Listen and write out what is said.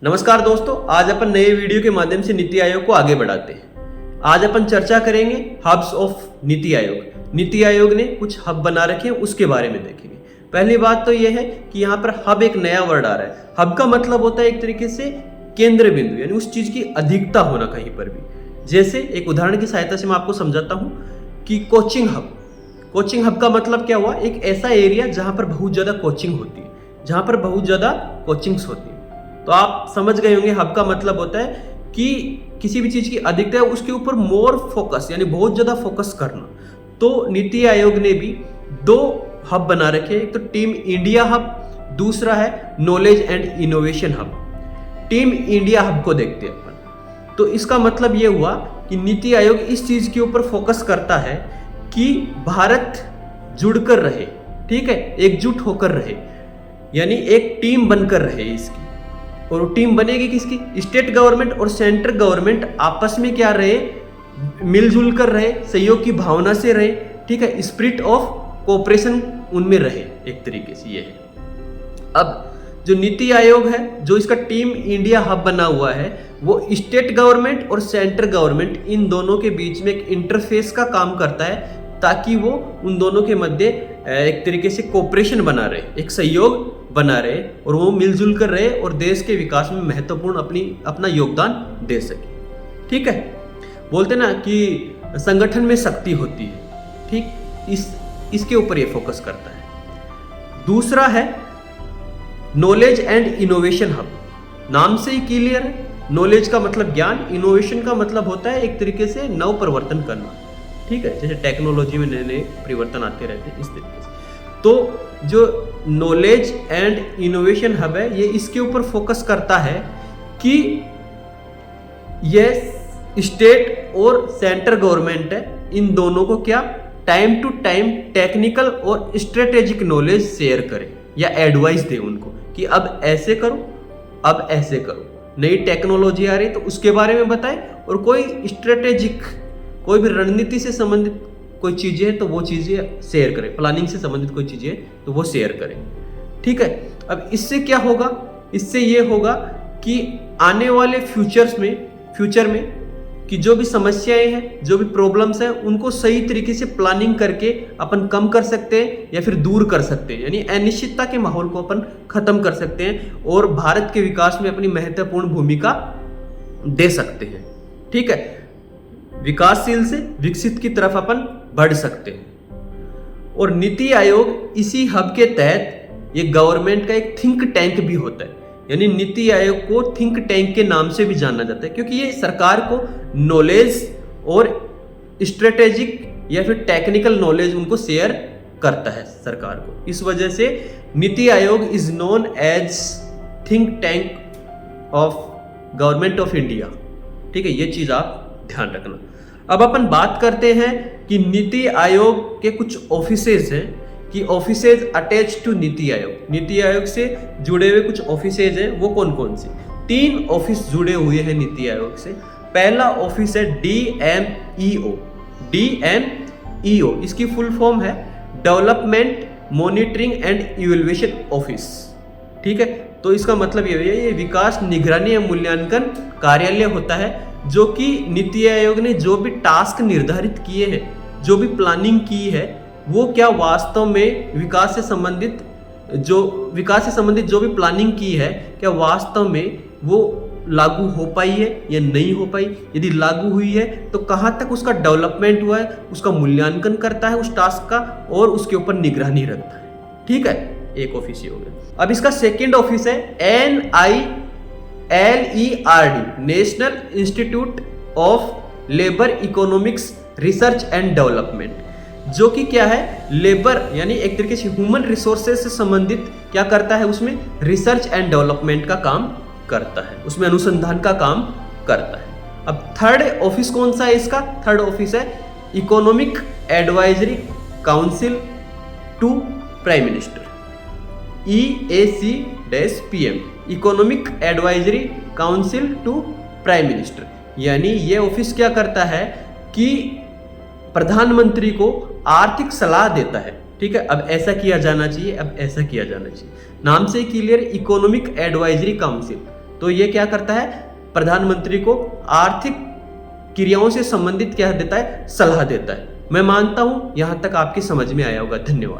नमस्कार दोस्तों, आज अपन नए वीडियो के माध्यम से नीति आयोग को आगे बढ़ाते हैं। आज अपन चर्चा करेंगे हब्स ऑफ नीति आयोग। नीति आयोग ने कुछ हब बना रखे हैं, उसके बारे में देखेंगे। पहली बात तो यह है कि यहाँ पर हब एक नया वर्ड आ रहा है। हब का मतलब होता है एक तरीके से केंद्र बिंदु, यानी उस चीज की अधिकता होना कहीं पर भी। जैसे एक उदाहरण की सहायता से मैं आपको समझाता हूँ कि कोचिंग हब। कोचिंग हब का मतलब क्या हुआ? एक ऐसा एरिया जहां पर बहुत ज्यादा कोचिंग होती है, जहां पर बहुत ज्यादा कोचिंग्स होती है। तो आप समझ गए होंगे हब का मतलब होता है कि किसी भी चीज की अधिकता है उसके ऊपर मोर फोकस, यानी बहुत ज्यादा फोकस करना। तो नीति आयोग ने भी दो हब बना रखे हैं, एक तो टीम इंडिया हब, दूसरा है knowledge and innovation hub. Team India hub को देखते हैं अपन। तो इसका मतलब यह हुआ कि नीति आयोग इस चीज के ऊपर फोकस करता है कि भारत जुड़कर रहे, ठीक है, एकजुट होकर रहे, यानी एक टीम बनकर रहे इसकी। और वो टीम बनेगी किसकी? स्टेट गवर्नमेंट और सेंट्रल गवर्नमेंट आपस में क्या रहे? मिलजुल कर रहे, सहयोग की भावना से रहे, ठीक है, स्पिरिट ऑफ कोऑपरेशन उनमें रहे, एक तरीके से ये है। अब जो नीति आयोग है, जो इसका टीम इंडिया हब बना हुआ है, वो स्टेट गवर्नमेंट और सेंट्रल गवर्नमेंट इन दोनों के बीच में एक इंटरफेस का काम करता है, ताकि वो उन दोनों के मध्य एक तरीके से कोऑपरेशन बना रहे, एक सहयोग बना रहे और वो मिलजुल कर रहे और देश के विकास में महत्वपूर्ण अपना योगदान दे सके। ठीक है, बोलते ना कि संगठन में शक्ति होती है, ठीक, इसके ऊपर ये फोकस करता है। दूसरा है नॉलेज एंड इनोवेशन हब। नाम से ही क्लियर है, नॉलेज का मतलब ज्ञान, इनोवेशन का मतलब होता है एक तरीके से नव परिवर्तन करना, ठीक है, जैसे टेक्नोलॉजी में नए नए परिवर्तन आते रहते हैं, इस तरीके से। तो जो नॉलेज एंड इनोवेशन हब है, ये इसके ऊपर फोकस करता है कि ये स्टेट और सेंट्रल गवर्नमेंट है, इन दोनों को क्या टाइम टू टाइम टेक्निकल और स्ट्रेटेजिक नॉलेज शेयर करे या एडवाइस दे उनको कि अब ऐसे करो, अब ऐसे करो। नई टेक्नोलॉजी आ रही तो उसके बारे में बताए, और कोई स्ट्रेटेजिक, कोई भी रणनीति से संबंधित कोई चीजें हैं तो वो चीजें शेयर करें, प्लानिंग से संबंधित कोई चीजें तो वो शेयर करें, ठीक है। अब इससे क्या होगा? इससे ये होगा कि आने वाले फ्यूचर में कि जो भी समस्याएं हैं, जो भी प्रॉब्लम्स हैं, उनको सही तरीके से प्लानिंग करके अपन कम कर सकते हैं या फिर दूर कर सकते हैं, यानी अनिश्चितता के माहौल को अपन खत्म कर सकते हैं और भारत के विकास में अपनी महत्वपूर्ण भूमिका दे सकते हैं, ठीक है। विकासशील से विकसित की तरफ अपन बढ़ सकते हैं। और नीति आयोग इसी हब के तहत ये गवर्नमेंट का एक थिंक टैंक भी होता है, यानी नीति आयोग को थिंक टैंक के नाम से भी जाना जाता है, क्योंकि ये सरकार को नॉलेज और स्ट्रेटेजिक या फिर टेक्निकल नॉलेज उनको शेयर करता है सरकार को। इस वजह से NITI Aayog is known as think tank of government of India, ठीक है, ये चीज आप ध्यान रखना। अब अपन बात करते हैं कि नीति आयोग के कुछ ऑफिसेज हैं, कि offices attach to NITI Aayog. NITI Aayog से जुड़े हुए कुछ ऑफिसेज हैं, वो कौन कौन से? 3 ऑफिस जुड़े हुए हैं नीति आयोग से। पहला ऑफिस है DMEO। DMEO इसकी फुल फॉर्म है development monitoring and evaluation office, ठीक है। तो इसका मतलब ये विकास निगरानी एवं मूल्यांकन कार्यालय होता है, जो कि नीति आयोग ने जो भी टास्क निर्धारित किए हैं, जो भी प्लानिंग की है, वो क्या वास्तव में विकास से संबंधित जो भी प्लानिंग की है, क्या वास्तव में वो लागू हो पाई है या नहीं हो पाई। यदि लागू हुई है तो कहाँ तक उसका डेवलपमेंट हुआ है, उसका मूल्यांकन करता है उस टास्क का और उसके ऊपर निगरानी रखता है, ठीक है। एक ऑफिस ही हो गया। अब इसका सेकेंड ऑफिस है NILERD, national institute of labour economics research and development, जो कि क्या है, लेबर यानी एक तरीके से ह्यूमन रिसोर्सेज से संबंधित क्या करता है, उसमें रिसर्च एंड डेवलपमेंट का काम करता है, उसमें अनुसंधान का काम करता है। अब थर्ड ऑफिस कौन सा है इसका? थर्ड ऑफिस है economic advisory council to prime minister, EAC-PM, economic advisory council to prime minister. यानी ये ऑफिस क्या करता है कि प्रधानमंत्री को आर्थिक सलाह देता है, ठीक है। अब ऐसा किया जाना चाहिए, अब ऐसा किया जाना चाहिए। नाम से क्लियर, इकोनॉमिक एडवाइजरी काउंसिल, तो ये क्या करता है, प्रधानमंत्री को आर्थिक क्रियाओं से संबंधित क्या देता है, सलाह देता है। मैं मानता हूं यहां तक आपकी समझ में आया होगा। धन्यवाद।